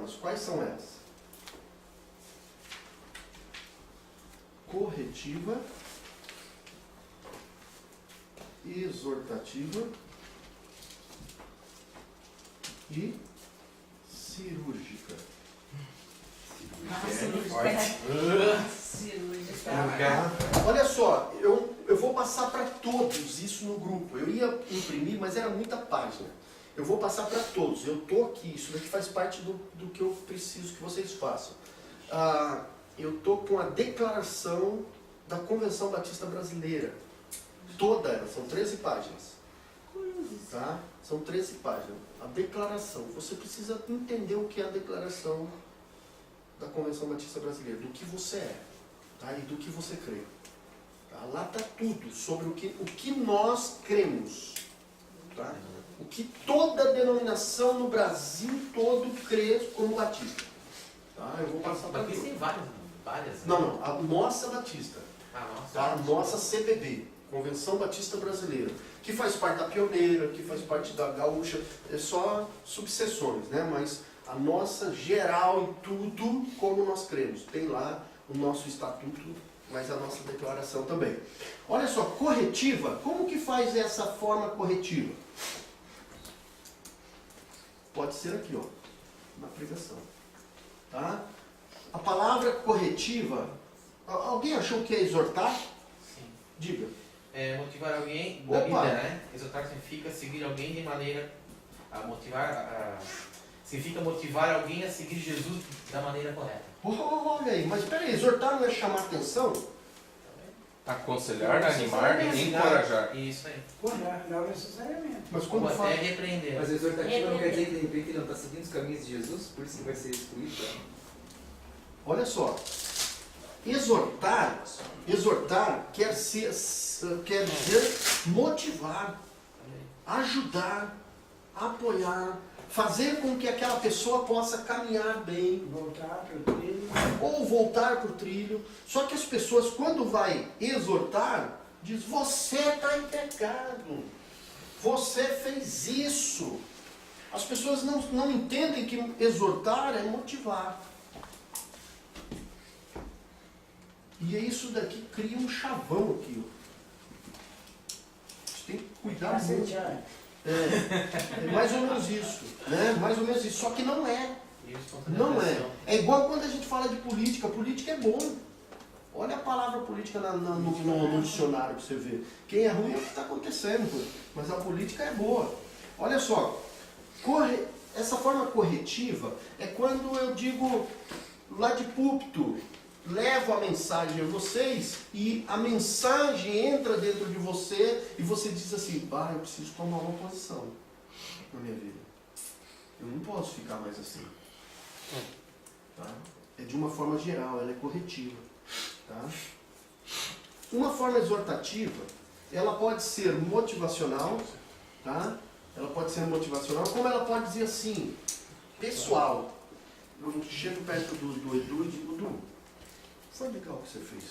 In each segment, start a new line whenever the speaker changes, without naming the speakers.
formas. Quais são elas? Corretiva, exortativa e cirúrgica. Olha só, eu vou passar para todos isso no grupo. Eu ia imprimir, mas era muita página. Eu vou passar para todos. Eu estou aqui, isso daqui faz parte do que eu preciso que vocês façam. Eu estou com a declaração da Convenção Batista Brasileira. Toda ela, são 13 páginas. Tá? São 13 páginas. A declaração. Você precisa entender o que é a declaração da Convenção Batista Brasileira, do que você é, tá? E do que você crê. Tá? Lá está tudo sobre o que nós cremos. Tá? O que toda denominação no Brasil todo crê como batista. Tá? Eu vou passar para
aqui. Tem várias.
Não, a nossa batista. Tá? A nossa CBB, Convenção Batista Brasileira, que faz parte da Pioneira, que faz parte da Gaúcha, é só subseções, né? Mas a nossa geral em tudo como nós cremos. Tem lá o nosso estatuto, mas a nossa declaração também. Olha só, corretiva, como que faz essa forma corretiva? Pode ser aqui, ó, na pregação. Tá? A palavra corretiva, alguém achou que é exortar?
Sim.
Diga.
Motivar alguém, na Bíblia, né? Exortar significa seguir alguém de maneira a motivar, significa motivar alguém a seguir Jesus da maneira correta.
Olha aí, mas peraí, exortar não é chamar atenção?
Aconselhar, animar e encorajar.
Isso aí.
Não necessariamente.
Mas quando
Ou
fala...
até repreender.
Mas exortativa não quer dizer que de repente ele não está seguindo os caminhos de Jesus, por isso que vai ser excluído.
Olha só, exortar quer dizer motivar, ajudar, apoiar, fazer com que aquela pessoa possa caminhar bem,
Voltar para o trilho.
ou voltar para o trilho. Só que as pessoas, quando vai exortar, diz: você está em pecado, você fez isso. As pessoas não entendem que exortar é motivar. E é isso daqui cria um chavão aqui. Você tem que cuidar muito. É mais ou menos isso, né? Mais ou menos isso. Só que não é. Não é. É igual quando a gente fala de política. Política é bom. Olha a palavra política no dicionário para você ver. Quem é ruim é o que está acontecendo. Mas a política é boa. Olha só. Essa forma corretiva é quando eu digo lá de púlpito, levo a mensagem a vocês e a mensagem entra dentro de você e você diz assim: eu preciso tomar uma posição na minha vida. Eu não posso ficar mais assim. Tá? É de uma forma geral, ela é corretiva. Tá? Uma forma exortativa, ela pode ser motivacional, tá? Ela pode ser motivacional, como ela pode dizer assim, pessoal. Eu chego perto do Edu e digo: Edu, foi legal o que você fez,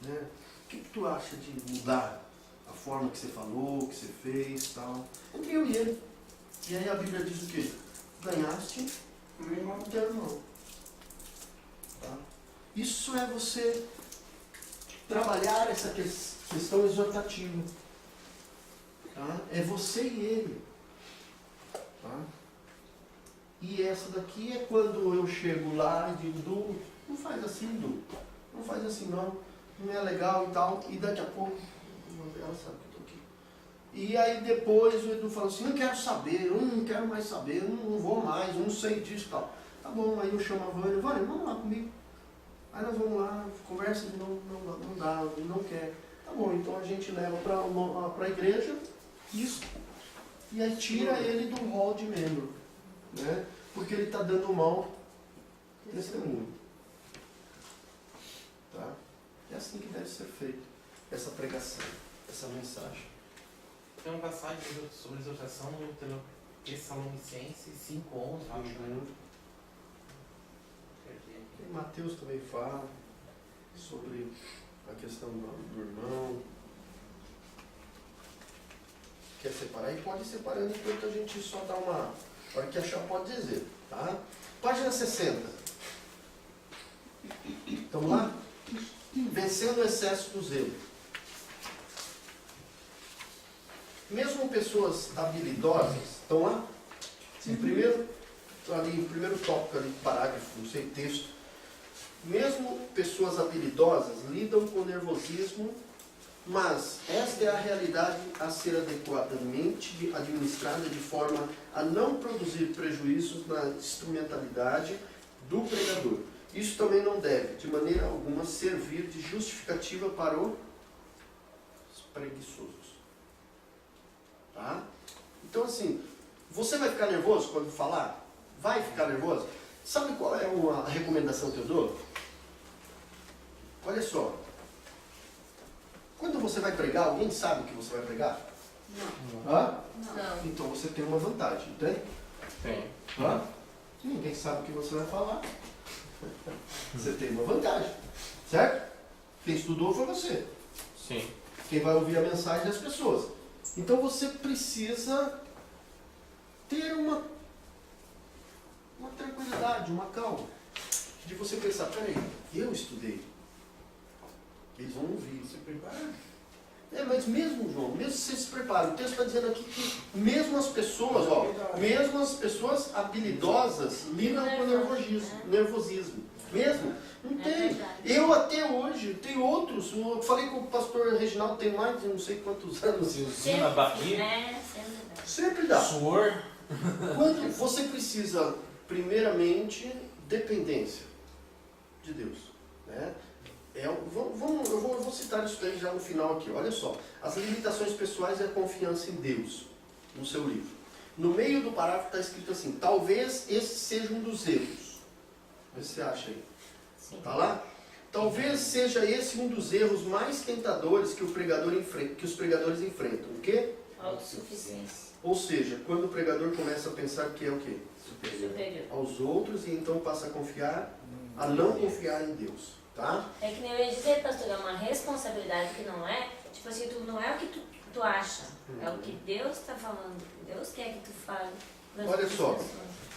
né? O que tu acha de mudar a forma que você falou, que você fez e tal? Entre eu e ele. E aí a Bíblia diz o quê? Ganhaste um irmão do teu irmão. Tá? Isso é você trabalhar essa questão exortativa. Tá? É você e ele. Tá? E essa daqui é quando eu chego lá e digo: Du, não faz assim, Du. Não faz assim não é legal e tal. E daqui a pouco, ela sabe que eu estou aqui. E aí depois o Edu fala assim: não quero saber, eu não quero mais saber, eu não vou mais, eu não sei disso e tal. Tá bom, aí eu chamo a Vânia: Vânia, vamos lá comigo. Aí nós vamos lá, conversa, não dá, não quer. Tá bom, então a gente leva para a igreja isso. E aí tira ele do rol de membro, né? Porque ele está dando mau testemunho. Tá? É assim que deve ser feito essa pregação, essa mensagem.
Tem uma passagem sobre exortação no Tessalonicenses 5:11, acho.
E Mateus também fala sobre a questão do irmão. Quer separar? E pode ir separando enquanto a gente só dá uma... A hora que achar pode dizer, tá? Página 60. Estamos lá? Vencendo o excesso do zelo. Mesmo pessoas habilidosas, estão lá? Sim, primeiro tópico ali, parágrafo, não sei, texto. Mesmo pessoas habilidosas lidam com nervosismo, mas esta é a realidade a ser adequadamente administrada de forma a não produzir prejuízos na instrumentalidade do pregador. Isso também não deve, de maneira alguma, servir de justificativa para os preguiçosos. Tá? Então, assim, você vai ficar nervoso quando falar? Vai ficar nervoso? Sabe qual é uma recomendação que eu dou? Olha só. Quando você vai pregar, alguém sabe o que você vai pregar?
Não.
Hã?
Não.
Então você tem uma vantagem, tem?
Tem.
Hã? Ninguém sabe o que você vai falar. Você tem uma vantagem, certo? Quem estudou foi você.
Sim.
Quem vai ouvir a mensagem é as pessoas. Então você precisa ter uma tranquilidade, uma calma. De você pensar, peraí, eu estudei. Eles vão ouvir.
Se preparar.
Mas mesmo, João, mesmo se você se prepara, o texto está dizendo aqui que mesmo as pessoas, mesmo as pessoas habilidosas lidam com nervosismo. Mesmo? Não tem. Eu até hoje, tem outros, eu falei com o pastor Reginaldo, tem mais de não sei quantos anos.
Friozinho na barriga.
Sempre dá.
Suor.
Quando você precisa, primeiramente, dependência de Deus. Né? Eu vou citar isso daí já no final aqui. Olha só. As limitações pessoais e a confiança em Deus, no seu livro. No meio do parágrafo está escrito assim, talvez esse seja um dos erros. Vê se você acha aí. Está lá? Talvez seja esse um dos erros mais tentadores que os pregadores enfrentam. O quê?
Autossuficiência.
Ou seja, quando o pregador começa a pensar que é o quê?
Superior.
Aos outros e então passa a confiar, a não confiar em Deus. Tá?
É que nem eu ia dizer, pastor, é uma responsabilidade que não é, tipo assim, tu não é o que tu acha, é o que Deus está falando, Deus quer que tu fale.
Olha só.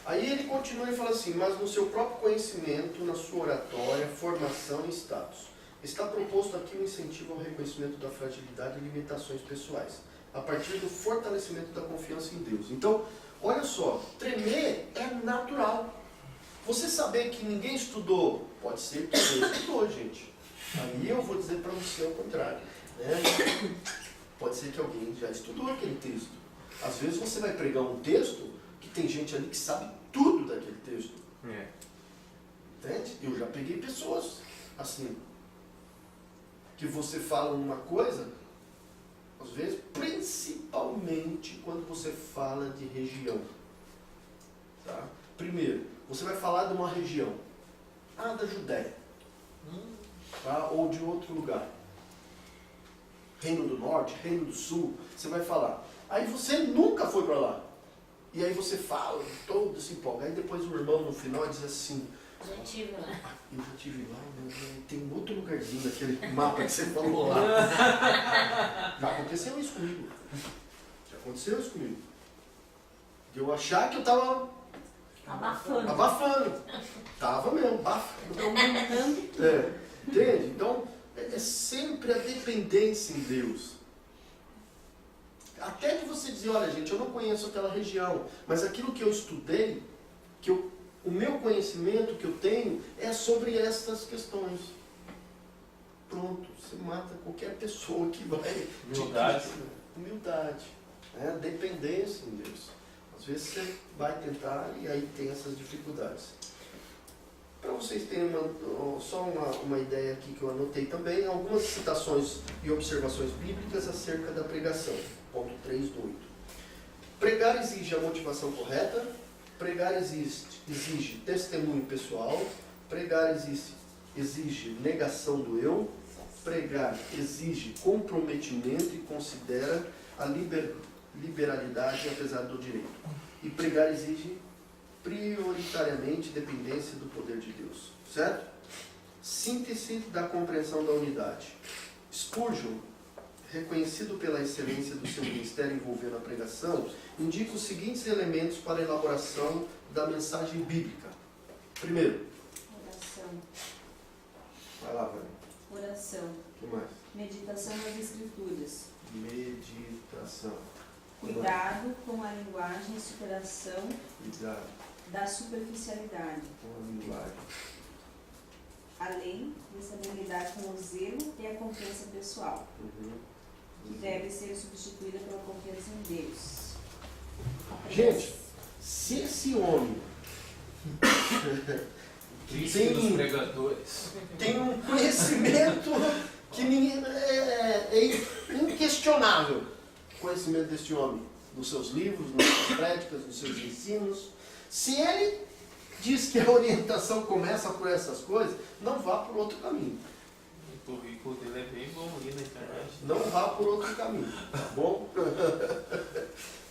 Aí ele continua e fala assim, mas no seu próprio conhecimento, na sua oratória, formação e status. Está proposto aqui um incentivo ao reconhecimento da fragilidade e limitações pessoais, a partir do fortalecimento da confiança em Deus. Então, olha só, tremer é natural. Você saber que ninguém estudou, pode ser que alguém estudou, gente. Aí eu vou dizer para você o contrário. Né? Pode ser que alguém já estudou aquele texto. Às vezes você vai pregar um texto que tem gente ali que sabe tudo daquele texto. Entende? Eu já peguei pessoas assim, que você fala uma coisa, às vezes, principalmente quando você fala de região. Tá? Primeiro, você vai falar de uma região, da Judéia, tá? Ou de outro lugar. Reino do Norte, Reino do Sul, você vai falar. Aí você nunca foi para lá. E aí você fala, todo se empolga. Aí depois o irmão no final diz assim,
Já tive lá.
eu já estive lá, tem um outro lugarzinho daquele mapa que você falou lá. Já aconteceu isso comigo. De eu achar que eu estava abafando. Tava mesmo,
Aumentando.
Entende? Então, é sempre a dependência em Deus. Até que você dizer, olha gente, eu não conheço aquela região, mas aquilo que eu estudei, o meu conhecimento que eu tenho é sobre estas questões. Pronto, você mata qualquer pessoa que vai... Humildade. Dependência em Deus. Às vezes você vai tentar e aí tem essas dificuldades. Para vocês terem só uma ideia aqui que eu anotei também, algumas citações e observações bíblicas acerca da pregação. Ponto 3 do 8. Pregar exige a motivação correta, pregar exige testemunho pessoal, pregar exige negação do eu, pregar exige comprometimento e considera a liberalidade apesar do direito. E pregar exige prioritariamente dependência do poder de Deus. Certo? Síntese da compreensão da unidade. Spurgeon, reconhecido pela excelência do seu ministério envolvendo a pregação, indica os seguintes elementos para a elaboração da mensagem bíblica. Primeiro,
Oração.
vai lá, vai.
Oração.
O que mais?
Meditação nas escrituras.
Meditação.
Cuidado com a linguagem e superação
Cuidado
da superficialidade.
com a linguagem.
Além de saber lidar com o zelo e a confiança pessoal, que deve ser substituída pela confiança em Deus.
Gente, se esse homem
Príncipe dos pregadores.
tem um conhecimento que menina, é inquestionável, o conhecimento deste homem, nos seus livros, nas suas práticas, nos seus ensinos, se ele diz que a orientação começa por essas coisas, não vá por outro caminho.
O currículo dele é bem bom ali na internet.
Não vá por outro caminho, tá bom?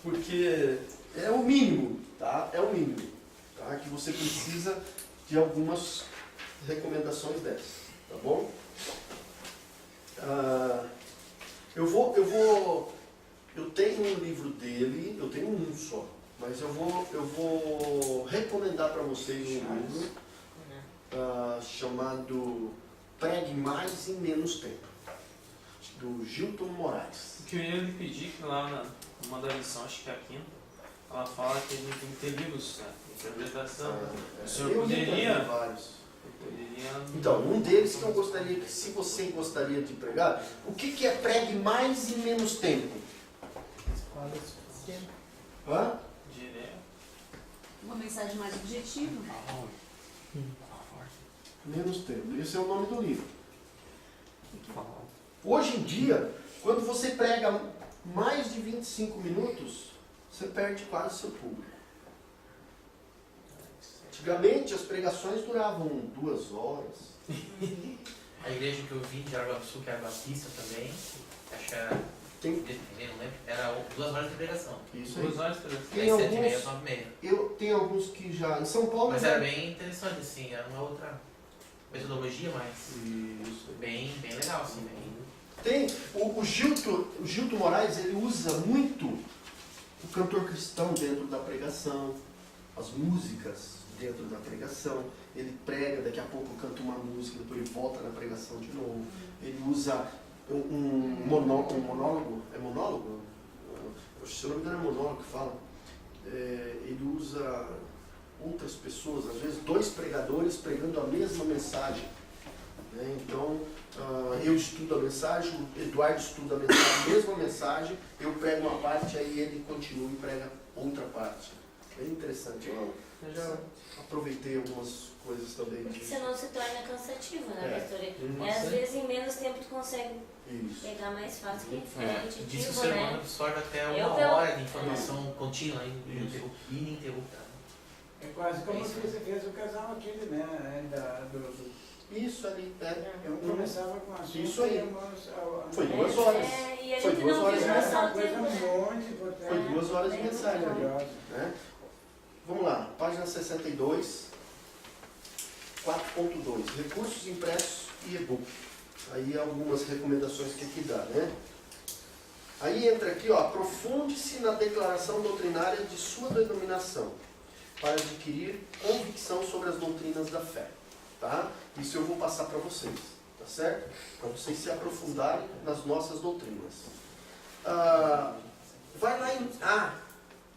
Porque é o mínimo, tá? É o mínimo, tá? Que você precisa de algumas recomendações dessas, tá bom? Eu tenho um livro dele, eu tenho um só, mas eu vou recomendar para vocês um livro chamado Pregue Mais em Menos Tempo, do Gilton Moraes.
O que eu ia lhe pedir, que lá numa da lição, acho que é a quinta, ela fala que a gente tem que ter livros, né? Interpretação. O senhor
Eu li
poderia...
também vários.
poderia...
Então, um deles que eu gostaria, que se você gostaria de pregar, o que é pregue mais em menos tempo? Hã?
Direto.
Uma mensagem mais objetiva.
Menos tempo. Esse é o nome do livro. Hoje em dia, quando você prega mais de 25 minutos, você perde quase seu público. Antigamente as pregações duravam 2 horas.
A igreja que eu vi de Jaraguá do Sul, que era batista também, acho que era,
Tem,
não lembro, era 2 horas de pregação.
isso aí.
2 horas para
Tem
Aí 7h30,
alguns,
9h30.
tem alguns que já. Em São Paulo.
Mas era bem interessante, assim, era uma outra metodologia, mas
Isso.
bem legal, assim, bem.
Tem o Gilton Moraes, ele usa muito o cantor cristão dentro da pregação, as músicas dentro da pregação. Ele prega, daqui a pouco canta uma música, depois ele volta na pregação de novo. Ele usa um monólogo, é monólogo? Se eu não me engano é monólogo que fala. Ele usa outras pessoas, às vezes 2 pregadores pregando a mesma mensagem. Né? Então, eu estudo a mensagem, o Eduardo estuda a mesma mensagem, eu prego uma parte, aí ele continua e prega outra parte. Bem interessante. Eu já aproveitei algumas coisas também.
Porque senão se torna cansativo, né, pastor?
Uhum.
E às vezes em menos tempo tu consegue
Isso.
pegar mais fácil que em frente,
Diz que o
tipo,
ser humano
né?
absorve até
Eu
uma
pelo-
hora de informação contínua, ininterrupta.
É quase como você fez o casal aquele, né?
Isso ali,
Eu começava com a
Isso aí. Foi
É,
2 horas.
e a
Foi
gente
2
não
horas
quis
de
passar
mensagem.
o tempo, né?
Foi 2 horas de
Bem
mensagem.
legal.
ali, né? Vamos lá, página 62, 4.2, recursos impressos e e-book. Aí algumas recomendações que aqui dá, né? Aí entra aqui, ó, aprofunde-se na declaração doutrinária de sua denominação, para adquirir convicção sobre as doutrinas da fé, tá? Isso eu vou passar para vocês, tá certo? Para vocês se aprofundarem nas nossas doutrinas. Vai lá em A,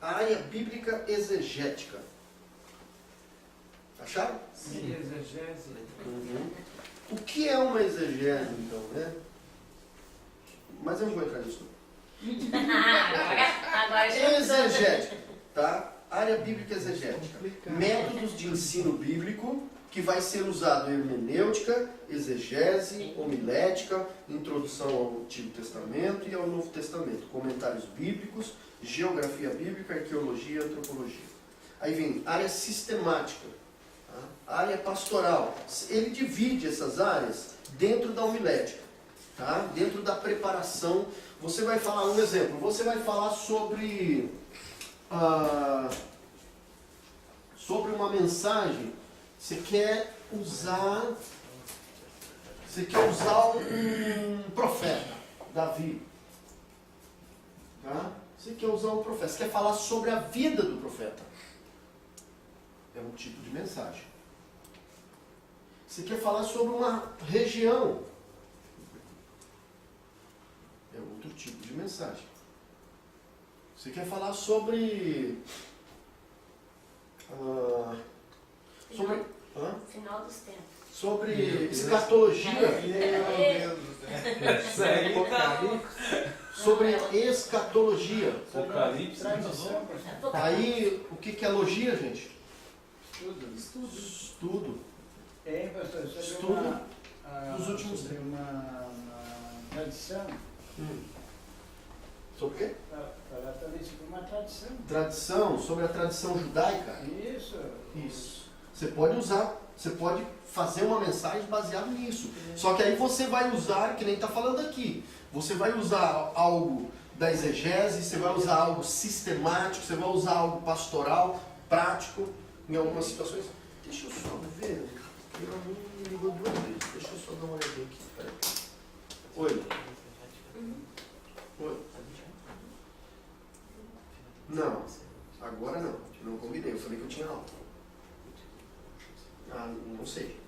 área bíblica exegética. Acharam?
Sim, exegese.
Uhum. O que é uma exegese, então, né? Mas eu não vou entrar nisso.
Agora já
Exegética, tá? Área bíblica exegética. Métodos de ensino bíblico que vai ser usado em hermenêutica, exegese, homilética, introdução ao Antigo Testamento e ao Novo Testamento, comentários bíblicos, geografia bíblica, arqueologia e antropologia. Aí vem área sistemática, tá? Área pastoral. Ele divide essas áreas dentro da homilética, tá? Dentro da preparação. Você vai falar, um exemplo, você vai falar sobre uma mensagem. Você quer usar um profeta, Davi. Tá? Você quer usar um profeta, você quer falar sobre a vida do profeta. É um tipo de mensagem. Você quer falar sobre uma região. É outro tipo de mensagem. Você quer falar sobre... sobre... hã?
Final dos tempos.
Sobre escatologia.
Isso aí,
Sobre escatologia.
Apocalipse.
Tradição,
Aí, o que é logia, gente?
tudo.
Estudo.
É, pastor, sobre
Estudo dos últimos
sobre uma tradição,
Sobre o quê?
falar também sobre uma tradição.
Tradição, sobre a tradição judaica.
Isso.
Isso. Você pode fazer uma mensagem baseada nisso. Só que aí você vai usar, que nem está falando aqui, você vai usar algo da exegese, você vai usar algo sistemático, você vai usar algo pastoral, prático, em algumas situações. Deixa eu só ver, porque ela não me ligou 2 vezes. Deixa eu só dar uma olhadinha aqui. Peraí. Oi. Oi. Não, agora não. Não combinei, eu falei que eu tinha aula. Ah, não sei.